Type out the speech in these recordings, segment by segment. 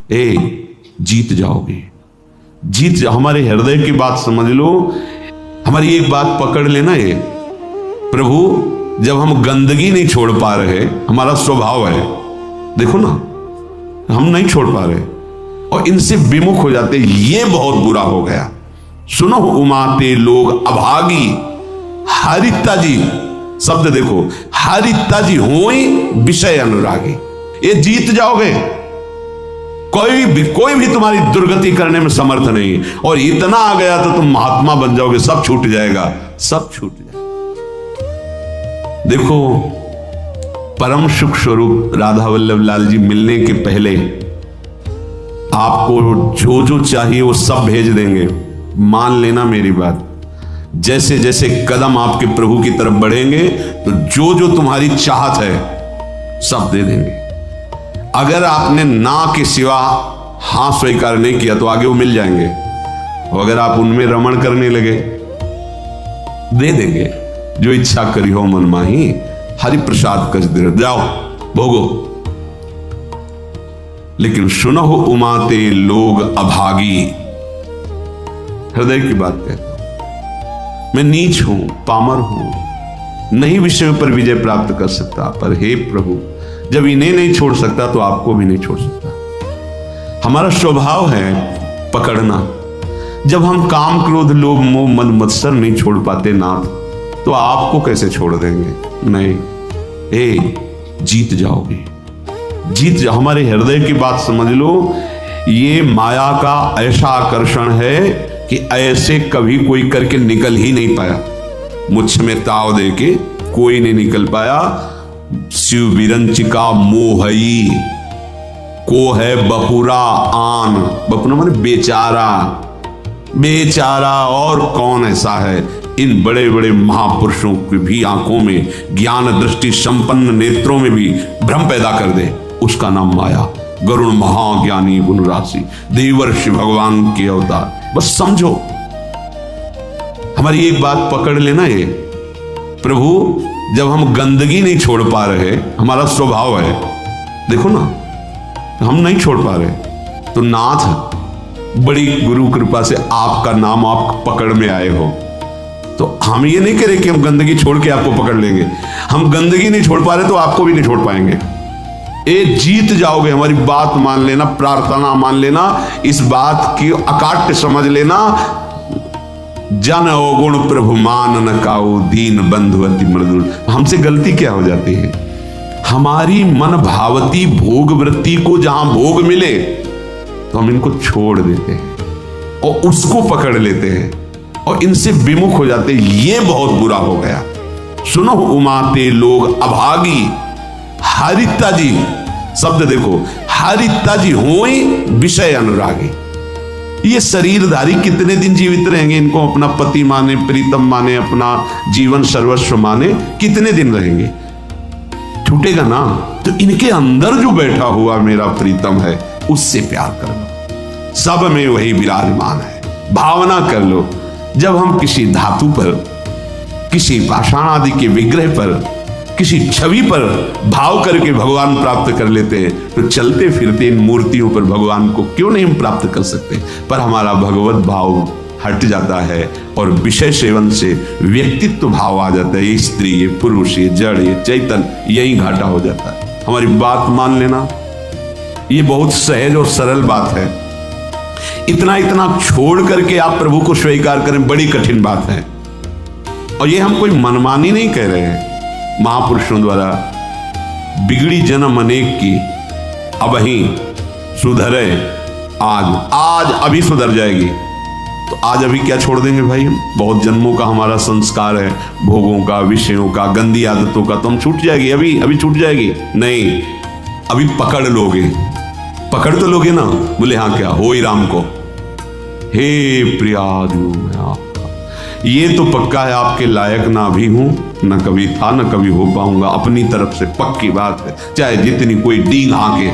जीत जाओगे, हमारे हृदय की बात समझ लो, हमारी एक बात पकड़ लेना। ये प्रभु जब हम गंदगी नहीं छोड़ पा रहे, हमारा स्वभाव है, देखो ना, हम नहीं छोड़ पा रहे और इनसे विमुख हो जाते, ये बहुत बुरा हो गया। सुनो उमाते लोग अभागी, हरिता जी शब्द देखो, हरिता जी होई विषय अनुरागी। ये जीत जाओगे, कोई भी तुम्हारी दुर्गति करने में समर्थ नहीं, और इतना आ गया तो तुम महात्मा बन जाओगे, सब छूट जाएगा, सब छूट जाएगा। देखो परम सुख स्वरूप राधा वल्लभ लाल जी मिलने के पहले आपको जो जो चाहिए वो सब भेज देंगे, मान लेना मेरी बात। जैसे जैसे कदम आपके प्रभु की तरफ बढ़ेंगे तो जो जो तुम्हारी चाहत है सब दे देंगे। अगर आपने ना के सिवा हां स्वीकार नहीं किया तो आगे वो मिल जाएंगे, और अगर आप उनमें रमण करने लगे दे देंगे। जो इच्छा करी हो मन माही, हरि प्रसाद कस दे, जाओ भोगो। लेकिन सुनो उमाते लोग अभागी, हृदय की बात कहता हूं, मैं नीच हूं, पामर हूं, नहीं विषय पर विजय प्राप्त कर सकता, पर हे प्रभु जब इन्हें नहीं छोड़ सकता तो आपको भी नहीं छोड़ सकता। हमारा स्वभाव है पकड़ना। जब हम काम क्रोध लोभ मोह मद मत्सर नहीं छोड़ पाते नाथ, तो आपको कैसे छोड़ देंगे? नहीं, जीत जाओगे, जीत जाओ। हमारे हृदय की बात समझ लो, ये माया का ऐसा आकर्षण है कि ऐसे कभी कोई करके निकल ही नहीं पाया। मुझ में ताव दे के कोई नहीं निकल पाया। शिव विरंचिका मोहई को है बपुरा आन, बपुरा माने बेचारा, बेचारा और कौन ऐसा है? इन बड़े बड़े महापुरुषों की भी आंखों में, ज्ञान दृष्टि संपन्न नेत्रों में भी भ्रम पैदा कर दे, उसका नाम माया। गरुण महाज्ञानी गुण राशि, देवर्षि भगवान के अवतार। बस समझो, हमारी एक बात पकड़ लेना। ये प्रभु जब हम गंदगी नहीं छोड़ पा रहे, हमारा स्वभाव है, देखो ना, हम नहीं छोड़ पा रहे, तो नाथ बड़ी गुरु कृपा से आपका नाम आप पकड़ में आए हो, तो हम ये नहीं कह रहे कि हम गंदगी छोड़ के आपको पकड़ लेंगे। हम गंदगी नहीं छोड़ पा रहे तो आपको भी नहीं छोड़ पाएंगे। ये जीत जाओगे, हमारी बात मान लेना, प्रार्थना मान लेना, इस बात की अकाट्य समझ लेना। जन अवगुण प्रभु मान न काऊ, दीन बंधु अति मृदुल। हमसे गलती क्या हो जाती है? हमारी मन भावती भोग वृत्ति को जहां भोग मिले तो हम इनको छोड़ देते हैं और उसको पकड़ लेते हैं और इनसे विमुख हो जाते हैं। ये बहुत बुरा हो गया। सुनो उमाते लोग अभागी, हरिता जी शब्द देखो, हरिता जी होई विषय अनुरागी। ये शरीरधारी कितने दिन जीवित रहेंगे? इनको अपना पति माने, प्रीतम माने, अपना जीवन सर्वस्व माने, कितने दिन रहेंगे? छूटेगा ना। तो इनके अंदर जो बैठा हुआ मेरा प्रीतम है, उससे प्यार कर लो, सब में वही विराजमान है। भावना कर लो। जब हम किसी धातु पर, किसी पाषाण आदि के विग्रह पर, किसी छवि पर भाव करके भगवान प्राप्त कर लेते हैं, तो चलते फिरते इन मूर्तियों पर भगवान को क्यों नहीं हम प्राप्त कर सकते? पर हमारा भगवत भाव हट जाता है और विषय सेवन से व्यक्तित्व भाव आ जाता है। ये स्त्री, ये पुरुष, ये जड़, ये चैतन्य, यही घाटा हो जाता है। हमारी बात मान लेना, ये बहुत सहज और सरल बात है। इतना इतना छोड़ करके आप प्रभु को स्वीकार करें, बड़ी कठिन बात है। और ये हम कोई मनमानी नहीं कह रहे हैं। महापुरुषों द्वारा बिगड़ी जन्म अनेक की, अब ही सुधरे आज अभी सुधर जाएगी। तो आज अभी क्या छोड़ देंगे भाई? हम बहुत जन्मों का हमारा संस्कार है, भोगों का, विषयों का, गंदी आदतों का, तो हम छूट जाएगी, अभी छूट जाएगी? नहीं, अभी पकड़ लोगे, पकड़ तो लोगे ना। बोले हाँ, क्या हो ही राम को, हे प्रियाजू मैं आपका, ये तो पक्का है आपके लायक ना भी हूं, न कभी था न कभी हो पाऊंगा। अपनी तरफ से पक्की बात है। चाहे जितनी कोई डींग आके,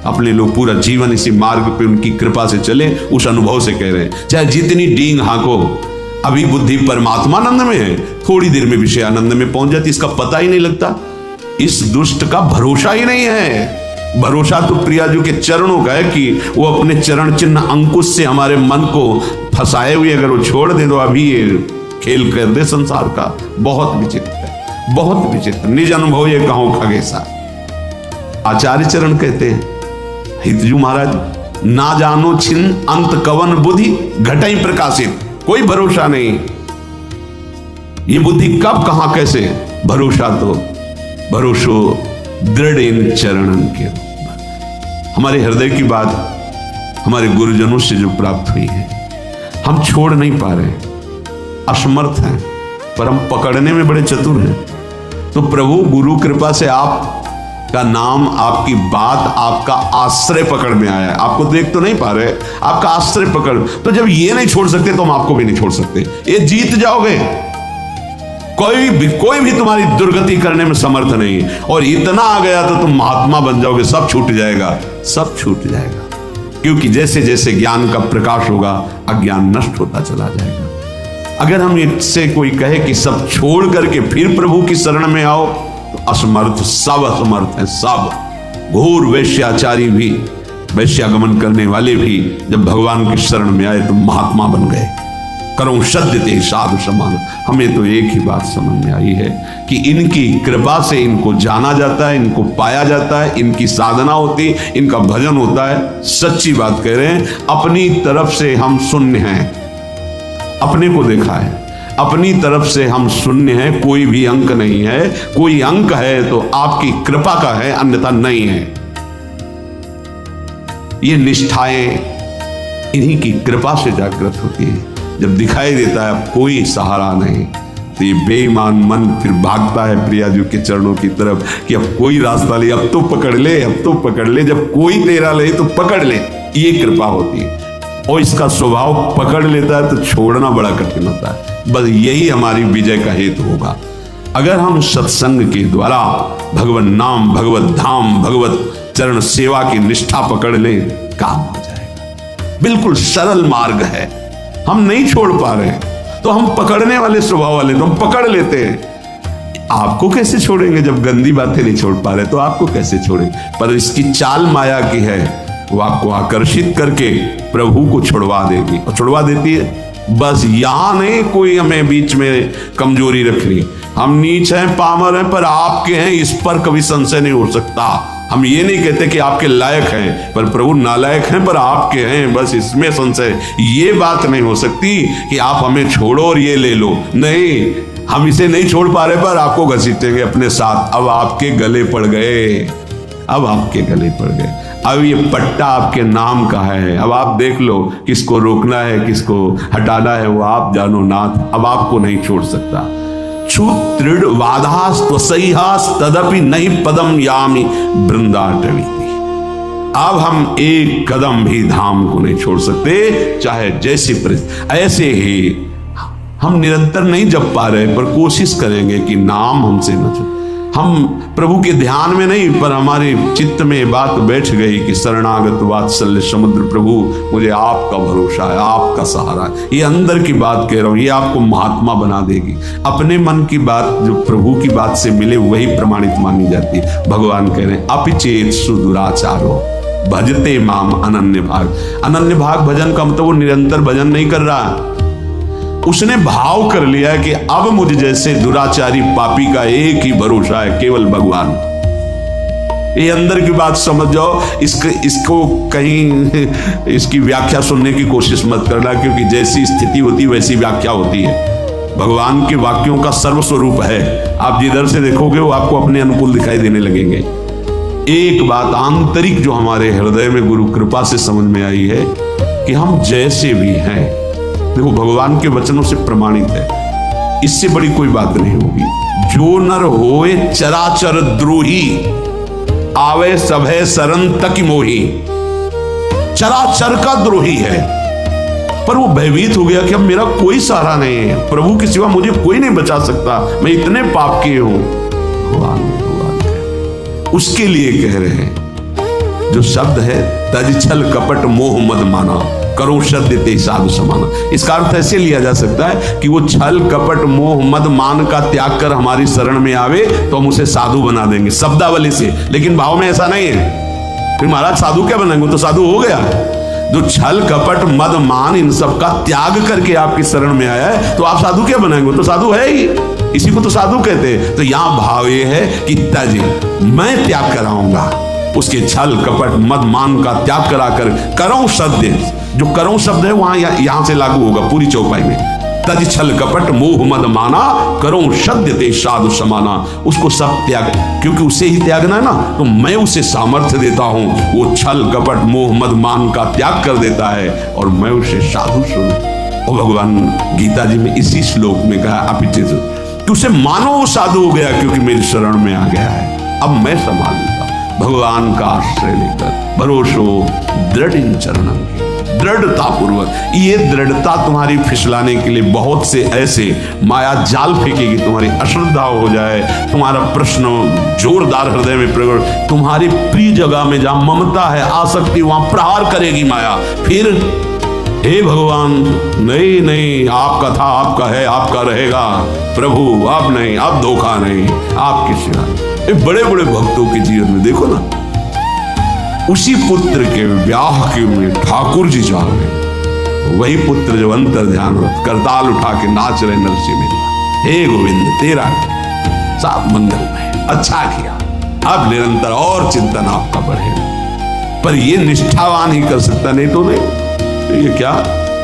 अपने लोग पूरा जीवन इसी मार्ग पे उनकी कृपा से चले, उस अनुभव से कह रहे हैं, चाहे जितनी डींग हाको, अभी बुद्धि परमात्मानंद में है, थोड़ी देर में विषय आनंद में पहुंच जाती, इसका पता ही नहीं लगता। इस दुष्ट का भरोसा ही नहीं है। भरोसा तो प्रियाजू के चरणों का है कि वो अपने चरण चिन्ह अंकुश से हमारे मन को फंसाए हुए अगर वो छोड़ दे तो अभी ये खेल कर दे संसार का। बहुत विचित्र है, बहुत विचित्र। निज अनुभव ये कहो खगेसा। आचार्य चरण कहते हैं हितजू महाराज, ना जानो छिन अंत कवन बुद्धि घटई प्रकाशित। कोई भरोसा नहीं, ये बुद्धि कब कहां कैसे। भरोसा तो भरोसो दृढ़ इन चरणन के। हमारे हृदय की बात हमारे गुरुजनों से जो प्राप्त हुई है, हम छोड़ नहीं पा रहे, असमर्थ हैं, पर हम पकड़ने में बड़े चतुर हैं। तो प्रभु गुरु कृपा से आपका नाम, आपकी बात, आपका आश्रय पकड़ में आया है। आपको देख तो नहीं पा रहे, आपका आश्रय पकड़। तो जब ये नहीं छोड़ सकते तो हम आपको भी नहीं छोड़ सकते। ये जीत जाओगे, कोई भी तुम्हारी दुर्गति करने में समर्थ नहीं। और इतना आ गया तो तुम महात्मा बन जाओगे, सब छूट जाएगा, सब छूट जाएगा। क्योंकि जैसे जैसे ज्ञान का प्रकाश होगा अज्ञान नष्ट होता चला जाएगा। अगर हम इससे कोई कहे कि सब छोड़ करके फिर प्रभु की शरण में आओ, तो असमर्थ, सब असमर्थ है। सब घोर वैश्याचारी भी, वैश्यागमन करने वाले भी जब भगवान की शरण में आए तो महात्मा बन गए। करो सद्य ते साधु समान। हमें तो एक ही बात समझ में आई है कि इनकी कृपा से इनको जाना जाता है, इनको पाया जाता है, इनकी साधना होती, इनका भजन होता है। सच्ची बात कह रहे हैं, अपनी तरफ से हम शून्य हैं, अपने को देखा है, अपनी तरफ से हम शून्य हैं, कोई भी अंक नहीं है। कोई अंक है तो आपकी कृपा का है, अन्यथा नहीं है। ये निष्ठाएं इन्हीं की कृपा से जागृत होती है। जब दिखाई देता है अब कोई सहारा नहीं, तो ये बेईमान मन फिर भागता है प्रियाजू के चरणों की तरफ कि अब कोई रास्ता ले, अब तो पकड़ ले, अब तो पकड़ ले। जब कोई तेरा ले तो पकड़ ले, ये कृपा होती है। और इसका स्वभाव पकड़ लेता है तो छोड़ना बड़ा कठिन होता है। बस यही हमारी विजय का हेतु होगा। अगर हम सत्संग के द्वारा भगवत नाम, भगवत धाम, भगवत चरण सेवा की निष्ठा पकड़ ले, काम हो जाएगा। बिल्कुल सरल मार्ग है, हम नहीं छोड़ पा रहे हैं तो हम पकड़ने वाले स्वभाव वाले, तो हम पकड़ लेते हैं। आपको कैसे छोड़ेंगे जब गंदी बातें नहीं छोड़ पा रहे, तो आपको कैसे छोड़ेंगे। पर इसकी चाल माया की है, वो आपको आकर्षित करके प्रभु को छुड़वा देगी, और छुड़वा देती है। बस यहां नहीं कोई हमें बीच में कमजोरी रखनी। हम नीच हैं, पामर हैं, पर आपके हैं, इस पर कभी संशय नहीं हो सकता। हम ये नहीं कहते कि आपके लायक हैं, पर प्रभु नालायक हैं, पर आपके हैं, बस इसमें संशय। ये बात नहीं हो सकती कि आप हमें छोड़ो और ये ले लो। नहीं, हम इसे नहीं छोड़ पा रहे, पर आपको घसीटेंगे अपने साथ। अब आपके गले पड़ गए, अब आपके गले पड़ गए। अब ये पट्टा आपके नाम का है। अब आप देख लो किसको रोकना है, किसको हटाना है, वो आप जानो नाथ। अब आपको नहीं छोड़ सकता। दृढ़ वाधास त्वसैहास तदपि नहीं पदम यामि वृंदाटवीति। अब हम एक कदम भी धाम को नहीं छोड़ सकते, चाहे जैसी परिस्थिति। ऐसे ही हम निरंतर नहीं जप पा रहे, पर कोशिश करेंगे कि नाम हमसे न छूटे। हम प्रभु के ध्यान में नहीं, पर हमारे चित्त में बात बैठ गई कि शरणागत वात्सल्य समुद्र प्रभु, मुझे आपका भरोसा है, आपका सहारा है। ये अंदर की बात कह रहा हूं, ये आपको महात्मा बना देगी। अपने मन की बात जो प्रभु की बात से मिले वही प्रमाणित मानी जाती है। भगवान कह रहे हैं अपिचेत सुदुराचारो भजते माम अनन्य भाग। अनन्य भाग भजन का मतलब वो निरंतर भजन नहीं कर रहा, उसने भाव कर लिया है कि अब मुझ जैसे दुराचारी पापी का एक ही भरोसा है, केवल भगवान। ये अंदर की बात समझ जाओ। इसको कहीं इसकी व्याख्या सुनने की कोशिश मत करना, क्योंकि जैसी स्थिति होती है वैसी व्याख्या होती है। भगवान के वाक्यों का सर्वस्वरूप है। आप जिधर से देखोगे वो आपको अपने अनुकूल दिखाई देने लगेंगे। एक बात आंतरिक जो हमारे हृदय में गुरु कृपा से समझ में आई है कि हम जैसे भी हैं, देखो भगवान के वचनों से प्रमाणित है, इससे बड़ी कोई बात नहीं होगी। जो नर होए चराचर द्रोही, आवे सभे शरण तक मोही। चराचर का द्रोही है, पर वो भयभीत हो गया कि अब मेरा कोई सहारा नहीं है, प्रभु के सिवा मुझे कोई नहीं बचा सकता, मैं इतने पाप किए हूं। भगवान उसके लिए कह रहे हैं जो शब्द है, तज छल कपट मोह मद माना, करो सद्य ते साधु समाना। इसका अर्थ ऐसे लिया जा सकता है कि वो छल कपट मोह मद मान का त्याग कर हमारी शरण में आवे तो हम उसे साधु बना देंगे, शब्दावली से। लेकिन भाव में ऐसा नहीं है। फिर महाराज साधु क्या बनेंगे? तो साधु हो गया। जो छल कपट मद मान इन सब का त्याग करके आपकी शरण में आया है, तो आप साधु क्या बनाएंगे? तो साधु है ही, इसी को तो साधु कहते हैं। तो यहां भाव ये है कि तज, मैं त्याग कराऊंगा उसके छल कपट मद मान का त्याग कराकर करो सत्य। जो करो शब्द है वहां यहां से लागू होगा पूरी चौपाई में। तज छल कपट मोह मद माना, करो सत्य ते साधु समाना। उसको सब त्याग, क्योंकि उसे ही त्यागना है ना, तो मैं उसे सामर्थ्य देता हूं। वो छल कपट मोह मद मान का त्याग कर देता है और मैं उसे साधु सुन। और भगवान गीता जी में इसी श्लोक में कहा अपिचित कि उसे मानो वो साधु हो गया क्योंकि मेरी शरण में आ गया है, अब मैं संभाल लूंगा। भगवान का आश्रय लेकर भरोसो दृढ़ इन चरणों की, दृढ़ता पूर्वक। ये दृढ़ता तुम्हारी फिसलाने के लिए बहुत से ऐसे माया जाल फेंकेगी, तुम्हारी अश्रद्धा हो जाए, तुम्हारा प्रश्न जोरदार हृदय में प्रकट, तुम्हारी प्रिय जगह में जहां ममता है आसक्ति वहां प्रहार करेगी माया। फिर हे भगवान नहीं नहीं, आपका था आपका है आपका रहेगा प्रभु, अब नहीं, अब धोखा नहीं, आपके सिवा। ये बड़े बड़े भक्तों के जीवन में देखो ना, उसी पुत्र के ब्याह के में ठाकुर जी जा रहे, वही पुत्र जो अंतर ध्यान करताल उठा के नाच रहे नरसिंह मेला। हे गोविंद तेरा सब मंगलमय, अच्छा किया। अब निरंतर और चिंतन आपका बढ़ेगा, पर ये निष्ठावान ही कर सकता, नहीं तो नहीं। ये क्या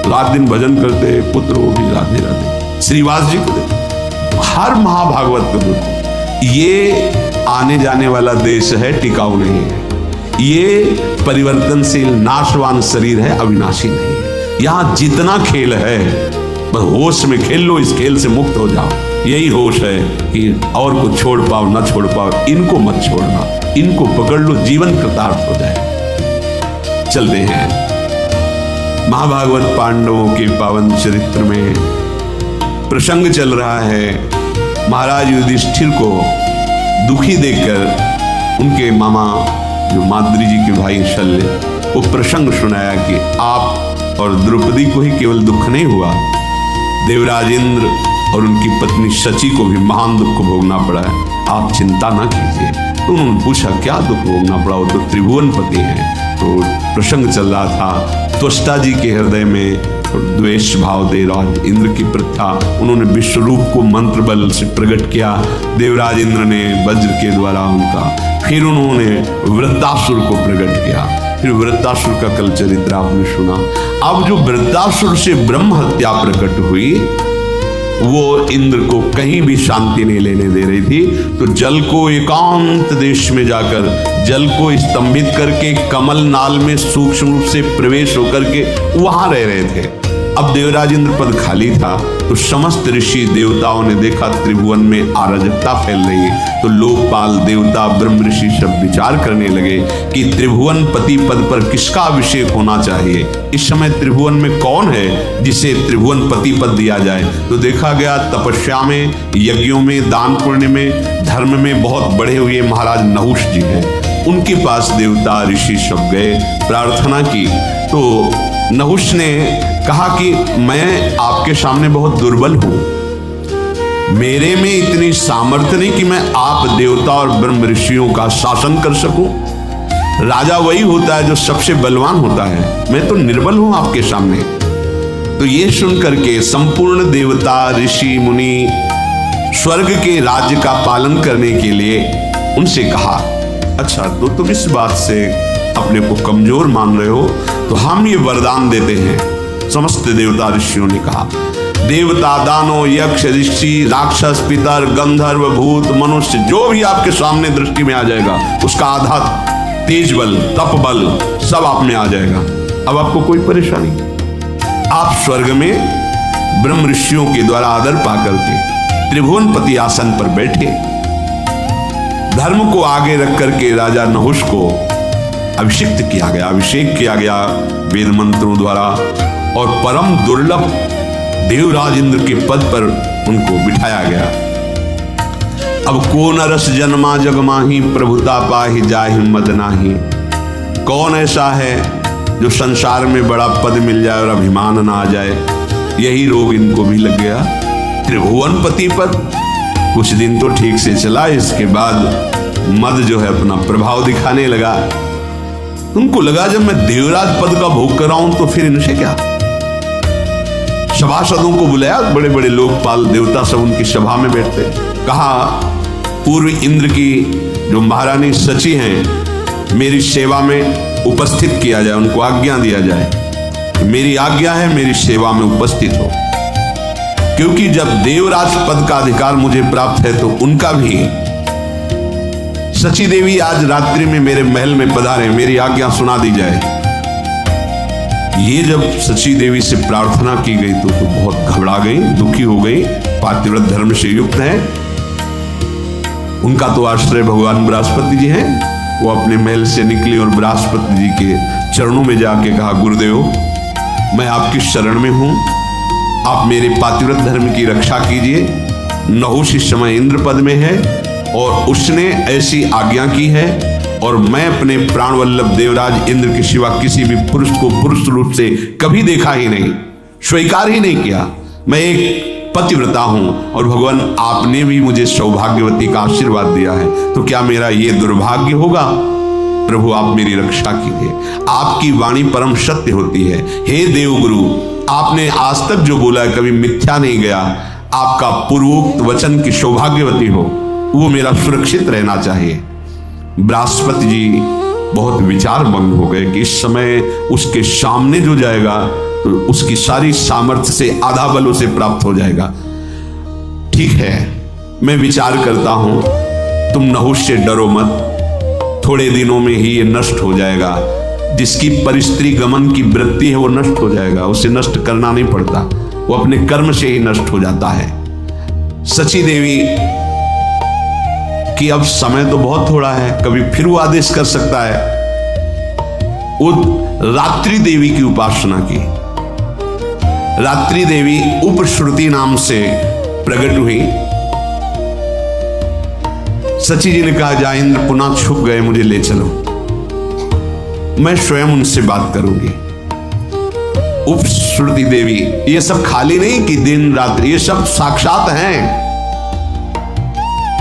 रात दिन भजन करते पुत्र वो भी राधे राधे। श्रीवास जी को देखो, हर महाभागवत को देखो, ये आने जाने वाला देश है, टिकाऊ नहीं है। ये परिवर्तनशील नाशवान शरीर है, अविनाशी नहीं है। यहां जितना खेल है बस होश में खेल लो, इस खेल से मुक्त हो जाओ। यही होश है कि और को छोड़ पाओ ना छोड़ पाओ, इनको मत छोड़ना, इनको पकड़ लो, जीवन कृतार्थ हो जाए। चलते हैं महाभागवत पांडवों के पावन चरित्र में। प्रसंग चल रहा है महाराज युधिष्ठिर को दुखी देखकर उनके मामा जो माद्री जी के भाई शल्य, वो प्रसंग सुनाया कि आप और द्रौपदी को ही केवल दुख नहीं हुआ, देवराज इंद्र और उनकी पत्नी शची को भी महान दुख भोगना पड़ा है, आप चिंता ना कीजिए। तो उन्होंने पूछा क्या दुख भोगना पड़ा? वो तो त्रिभुवन पति हैं। तो प्रसंग चल रहा था, त्वष्टा जी के हृदय में द्वेष भाव देवराज इंद्र की प्रथा, उन्होंने विश्वरूप को मंत्र बल से प्रकट किया, देवराज इंद्र ने वज्र के द्वारा उनका, फिर उन्होंने वृत्तासुर को प्रकट किया, फिर वृत्तासुर का कल चरित्र आपने सुना। अब जो वृत्तासुर से ब्रह्म हत्या प्रकट हुई, वो इंद्र को कहीं भी शांति नहीं लेने दे रही थी। तो जल को एकांत देश में जाकर जल को स्तंभित करके कमल नाल में सूक्ष्म रूप से प्रवेश होकर के वहां रह रहे थे। अब देवराज इंद्र पद खाली था, तो समस्त ऋषि देवताओं ने देखा त्रिभुवन में अराजकता फैल रही है, तो लोकपाल देवता ब्रह्म ऋषि सब विचार करने लगे कि त्रिभुवन पति पद पर किसका अभिषेक होना चाहिए। इस समय त्रिभुवन में कौन है जिसे त्रिभुवन पति पद दिया जाए? तो देखा गया तपस्या में, यज्ञों में, दान पुण्य में, धर्म में बहुत बड़े हुए महाराज नहुष जी हैं। उनके पास देवता ऋषि सब गए, प्रार्थना की। तो नहुष ने कहा कि मैं आपके सामने बहुत दुर्बल हूं, मेरे में इतनी सामर्थ्य नहीं कि मैं आप देवता और ब्रह्म ऋषियों का शासन कर सकूं। राजा वही होता है जो सबसे बलवान होता है, मैं तो निर्बल हूं आपके सामने। तो ये सुनकर के संपूर्ण देवता ऋषि मुनि स्वर्ग के राज्य का पालन करने के लिए उनसे कहा, अच्छा तो तुम इस बात से अपने को कमजोर मान रहे हो, तो हम ये वरदान देते हैं। समस्त देवता ऋषियों ने कहा, देवता दानव यक्ष ऋषि राक्षस पितर गंधर्व भूत मनुष्य जो भी आपके सामने दृष्टि में आ जाएगा, उसका आधा तेज बल तप बल सब आप में आ जाएगा। अब आपको कोई परेशानी, आप स्वर्ग में ब्रह्म ऋषियों के द्वारा आदर पाकर के त्रिभुवन पति आसन पर बैठे। धर्म को आगे रख करके राजा नहुष को अभिषिक्त किया गया, अभिषेक किया गया वेद मंत्रों द्वारा, और परम दुर्लभ देवराज इंद्र के पद पर उनको बिठाया गया। अब को नरस जन्मा जग माही, प्रभुता पाहि जाहि मद नाही। कौन ऐसा है जो संसार में बड़ा पद मिल जाए और अभिमान ना आ जाए? यही रोग इनको भी लग गया, त्रिभुवन पति पद। कुछ दिन तो ठीक से चला, इसके बाद मद जो है अपना प्रभाव दिखाने लगा। उनको लगा जब मैं देवराज पद का भोग कर रहा हूं तो फिर इनसे क्या। सभासदों को बुलाया, बड़े बड़े लोकपाल देवता सब उनकी सभा में बैठते। कहा पूर्व इंद्र की जो महारानी सची हैं मेरी सेवा में उपस्थित किया जाए, उनको आज्ञा दिया जाए। मेरी आज्ञा है मेरी सेवा में उपस्थित हो, क्योंकि जब देवराज पद का अधिकार मुझे प्राप्त है तो उनका भी। सची देवी आज रात्रि में मेरे महल में पधारे, मेरी आज्ञा सुना दी जाए। ये जब सची देवी से प्रार्थना की गई तो बहुत घबरा गई, दुखी हो गई। पातिव्रत धर्म से युक्त है, उनका तो आश्रय भगवान बृहस्पति जी हैं। वो अपने महल से निकली और बृहस्पति जी के चरणों में जाके कहा, गुरुदेव मैं आपकी शरण में हूं, आप मेरे पातिव्रत धर्म की रक्षा कीजिए। नहुष इस समय इंद्र पद में है और उसने ऐसी आज्ञा की है, और मैं अपने प्राण वल्लभ देवराज इंद्र के सिवा किसी भी पुरुष को पुरुष रूप से कभी देखा ही नहीं, स्वीकार ही नहीं किया। मैं एक पतिव्रता हूं और भगवान आपने भी मुझे सौभाग्यवती का आशीर्वाद दिया है, तो क्या मेरा ये दुर्भाग्य होगा? प्रभु आप मेरी रक्षा कीजिए। आपकी वाणी परम सत्य होती है। हे देवगुरु, आपने आज तक जो बोला कभी मिथ्या नहीं गया। आपका पूर्वोक्त वचन की सौभाग्यवती हो, वो मेरा सुरक्षित रहना चाहिए। बृहस्पति जी बहुत विचार भंग हो गए कि इस समय उसके सामने जो जाएगा तो उसकी सारी सामर्थ्य से आधा बल उसे प्राप्त हो जाएगा। ठीक है, मैं विचार करता हूं, तुम नहुष से डरो मत, थोड़े दिनों में ही ये नष्ट हो जाएगा। जिसकी परिस्त्री गमन की वृत्ति है वो नष्ट हो जाएगा, उसे नष्ट करना नहीं पड़ता, वो अपने कर्म से ही नष्ट हो जाता है। सची देवी कि अब समय तो बहुत थोड़ा है, कभी फिर वो आदेश कर सकता है। वो रात्रि देवी की उपासना की। रात्रि देवी उपश्रुति नाम से प्रकट हुई। सची जी ने कहा, जा इंद्र पुनः छुप गए, मुझे ले चलो, मैं स्वयं उनसे बात करूंगी। उपश्रुति देवी, ये सब खाली नहीं कि दिन रात्रि, ये सब साक्षात हैं,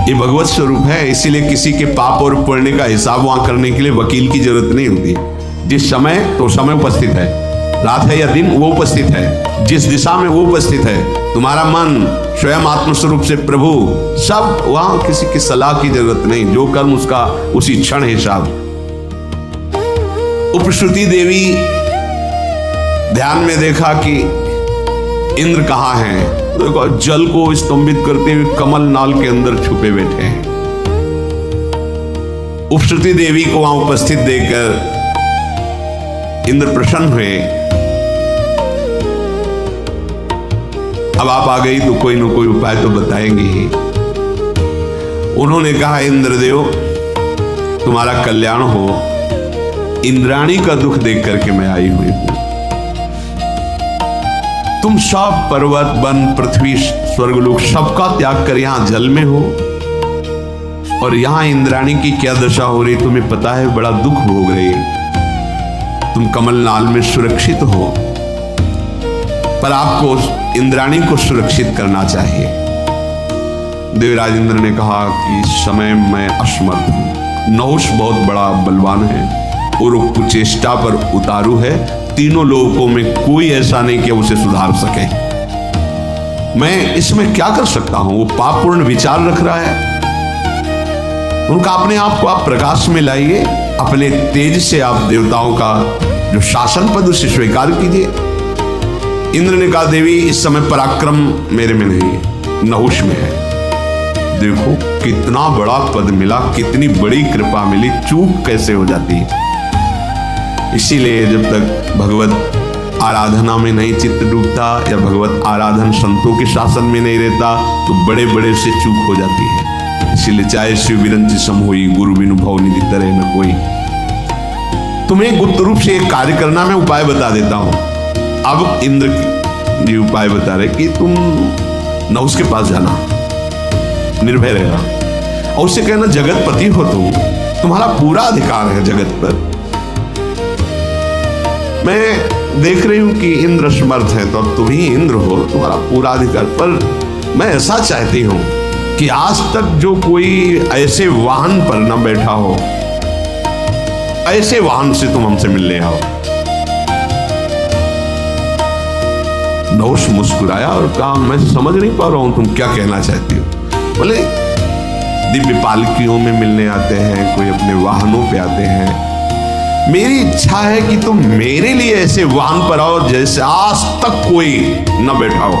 ये भगवत स्वरूप है। इसीलिए किसी के पाप और पुण्य का हिसाब वहां करने के लिए वकील की जरूरत नहीं होती। जिस समय तो समय उपस्थित है, रात है या दिन वो उपस्थित है, जिस दिशा में वो उपस्थित है। तुम्हारा मन स्वयं आत्मस्वरूप से प्रभु, सब वहां किसी की सलाह की जरूरत नहीं, जो कर्म उसका उसी क्षण हिसाब। उपश्रुति देवी ध्यान में देखा कि इंद्र कहाँ है, देखो जल को स्तंभित करते हुए कमल नाल के अंदर छुपे बैठे हैं। उपश्रुति देवी को वहां उपस्थित देखकर इंद्र प्रसन्न हुए। अब आप आ गई तो कोई न कोई उपाय तो बताएंगे ही। उन्होंने कहा, इंद्रदेव तुम्हारा कल्याण हो, इंद्राणी का दुख देख करके मैं आई हुई हूं। तुम सब पर्वत वन पृथ्वी स्वर्गलोक सबका त्याग कर यहां जल में हो, और यहां इंद्राणी की क्या दशा हो रही तुम्हें पता है, बड़ा दुख भोग रही। तुम कमलनाल में सुरक्षित हो, पर आपको इंद्राणी को सुरक्षित करना चाहिए। देवराज इंद्र ने कहा कि इस समय मैं असमर्थ हूं। नहुष बहुत बड़ा बलवान है और कुचेष्टा पर उतारू है, तीनों लोगों में कोई ऐसा नहीं कि उसे सुधार सके। मैं इसमें क्या कर सकता हूं? वो पापपूर्ण विचार रख रहा है। उनका अपने आप को आप प्रकाश में लाइए, अपने तेज से आप देवताओं का जो शासन पद उसे स्वीकार कीजिए। इंद्र ने कहा, देवी इस समय पराक्रम मेरे में नहीं है, नहुष में है। देखो कितना बड़ा पद मिला, कितनी बड़ी कृपा मिली, चूक कैसे हो जाती है। इसीलिए जब तक भगवत आराधना में नहीं चित्त डूबता या भगवत आराधन संतों के शासन में नहीं रहता तो बड़े बड़े से चूक हो जाती है। इसीलिए चाहे शिव विरंची सम होई, गुरु बिनु भव निधि तरह न कोई। तुम्हें गुप्त रूप से एक कार्य करना मैं उपाय बता देता हूं। अब इंद्र जी उपाय बता रहे कि तुम नहुष के पास जाना, निर्भय रहना, और उससे कहना जगतपति हो तुम, तुम्हारा पूरा अधिकार है जगत पर। मैं देख रही हूं कि इंद्र समर्थ है, तो अब तुम ही इंद्र हो, तुम्हारा पूरा अधिकार। पर मैं ऐसा चाहती हूं कि आज तक जो कोई ऐसे वाहन पर न बैठा हो ऐसे वाहन से तुम हमसे मिलने आओ। नहुष मुस्कुराया और कहा, मैं समझ नहीं पा रहा हूं तुम क्या कहना चाहती हो। बोले, दिव्य पालकियों में मिलने आते हैं, कोई अपने वाहनों पे आते हैं। मेरी इच्छा है कि तुम मेरे लिए ऐसे वाहन पर आओ जैसे आज तक कोई न बैठा हो।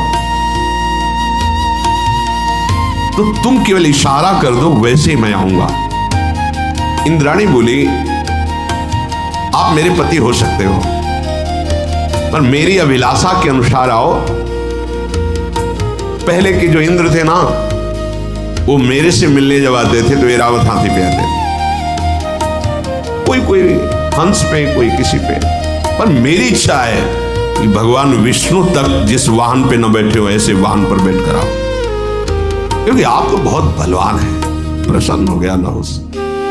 तो तुम केवल इशारा कर दो, वैसे ही मैं आऊंगा। इंद्राणी बोली, आप मेरे पति हो सकते हो, पर मेरी अभिलाषा के अनुसार आओ। पहले के जो इंद्र थे ना, वो मेरे से मिलने जब आते थे तो ऐरावत हाथी पे आते थे, कोई हंस पे, कोई किसी पे। पर मेरी इच्छा है कि भगवान विष्णु तक जिस वाहन पे न बैठे हो, ऐसे वाहन पर बैठ कर आओ, क्योंकि आप तो बहुत बलवान हैं। प्रसन्न हो गया नहुष।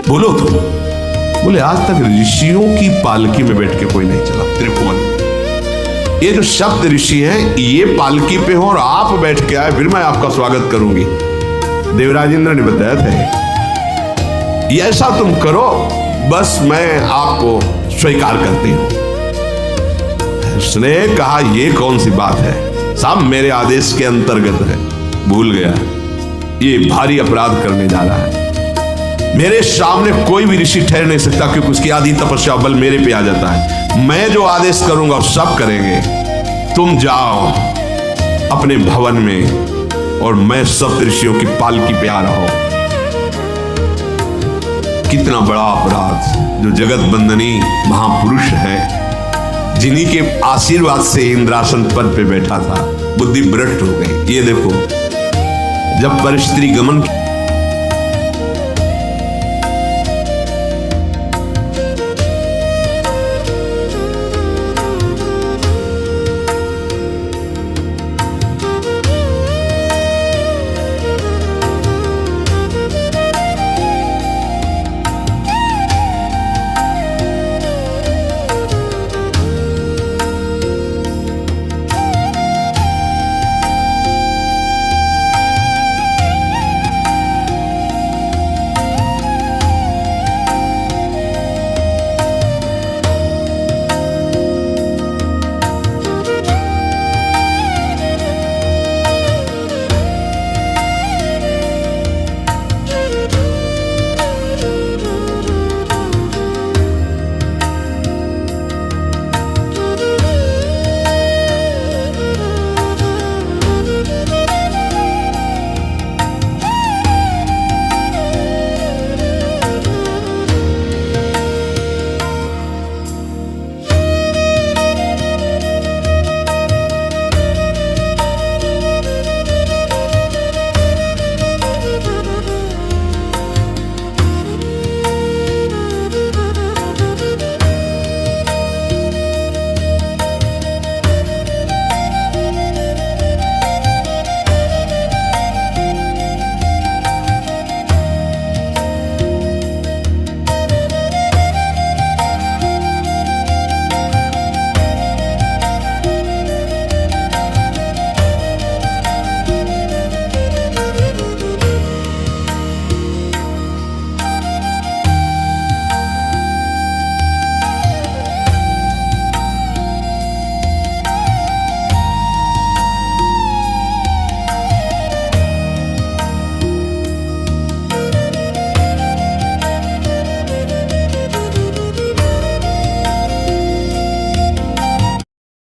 बोलो तुम। बोले, आज तक ऋषियों की पालकी में बैठ के कोई नहीं चला त्रिभुवन। ये जो शब्द ऋषि हैं, ये पालकी पे हो और आप बैठ के आए, फिर मैं आपका स्वागत करूंगी। देवराज इंद्र ने बताया था, ये ऐसा तुम करो, बस मैं आपको स्वीकार करती हूं। उसने कहा, ये कौन सी बात है, सब मेरे आदेश के अंतर्गत है। भूल गया, ये भारी अपराध करने जा रहा है। मेरे सामने कोई भी ऋषि ठहर नहीं सकता, क्योंकि उसकी आधी तपस्या बल मेरे पे आ जाता है। मैं जो आदेश करूंगा सब करेंगे। तुम जाओ अपने भवन में और मैं सप्त ऋषियों की पालकी पे आ रहा हूं। कितना बड़ा अपराध। जो जगत बंदनी महापुरुष है, जिन्हीं के आशीर्वाद से इंद्रासन पद पे बैठा था, बुद्धि भ्रष्ट हो गई। ये देखो, जब परस्त्री गमन